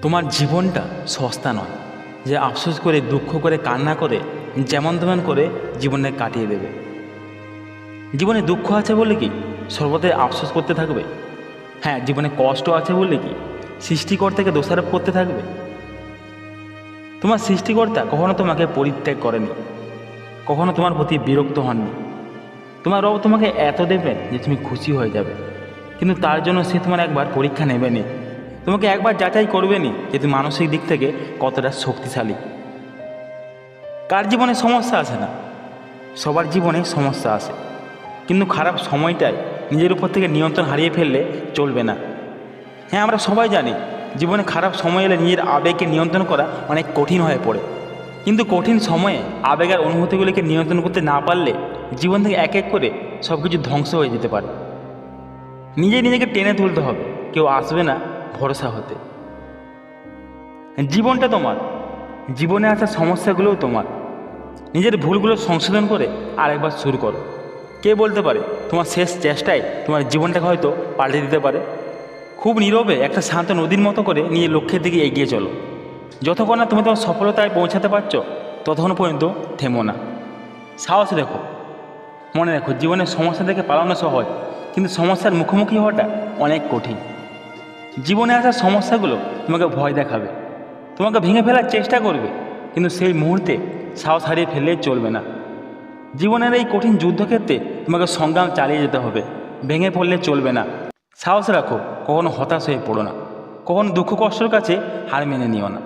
তোমার জীবনটা সস্তা নয় যে আফসোস করে দুঃখ করে কান্না করে যেমন তেমন করে জীবনে কাটিয়ে দেবে। জীবনে দুঃখ আছে বলে কি সর্বদাই আফসোস করতে থাকবে? হ্যাঁ, জীবনে কষ্ট আছে বলে কি সৃষ্টিকর্তাকে দোষারোপ করতে থাকবে? তোমার সৃষ্টিকর্তা কখনো তোমাকে পরিত্যাগ করেনি, কখনো তোমার প্রতি বিরক্ত হননি। তোমার রব তোমাকে এত দেবেন যে তুমি খুশি হয়ে যাবে, কিন্তু তার জন্য সে তোমার একবার পরীক্ষা নেবেনি, তোমাকে একবার যাচাই করবেনি যে তুমি মানসিক দিক থেকে কতটা শক্তিশালী। কার জীবনে সমস্যা আসে না? সবার জীবনে সমস্যা আসে, কিন্তু খারাপ সময়টায় নিজের উপর থেকে নিয়ন্ত্রণ হারিয়ে ফেললে চলবে না। হ্যাঁ, আমরা সবাই জানি জীবনে খারাপ সময় এলে নিজের আবেগকে নিয়ন্ত্রণ করা অনেক কঠিন হয়ে পড়ে, কিন্তু কঠিন সময়ে আবেগের অনুভূতিগুলিকে নিয়ন্ত্রণ করতে না পারলে জীবন থেকে এক এক করে সব কিছু ধ্বংস হয়ে যেতে পারে। নিজেকে টেনে তুলতে হবে, কেউ আসবে না ভরসা হতে। জীবনটা তোমার, জীবনে আসা সমস্যাগুলোও তোমার। নিজের ভুলগুলো সংশোধন করে আরেকবার শুরু করো। কে বলতে পারে তোমার শেষ চেষ্টায় তোমার জীবনটাকে হয়তো পাল্টে দিতে পারে। খুব নীরবে একটা শান্ত নদীর মতো করে নিজের লক্ষ্যের দিকে এগিয়ে চলো। যতক্ষণ না তুমি তোমার সফলতায় পৌঁছাতে পারছো ততক্ষণ পর্যন্ত থেমো না, সাহস রেখো। মনে রাখো, জীবনের সমস্যা থেকে পালানো সহজ, কিন্তু সমস্যার মুখোমুখি হওয়াটা অনেক কঠিন। জীবনে আসা সমস্যাগুলো তোমাকে ভয় দেখাবে, তোমাকে ভেঙে ফেলার চেষ্টা করবে, কিন্তু সেই মুহূর্তে সাহস হারিয়ে ফেললেই চলবে না। জীবনের এই কঠিন যুদ্ধক্ষেত্রে তোমাকে সংগ্রাম চালিয়ে যেতে হবে, ভেঙে পড়লে চলবে না। সাহস রাখো, কখনো হতাশ হয়ে পড়ো না, কখনো দুঃখ কষ্টের কাছে হার মেনে নিও না।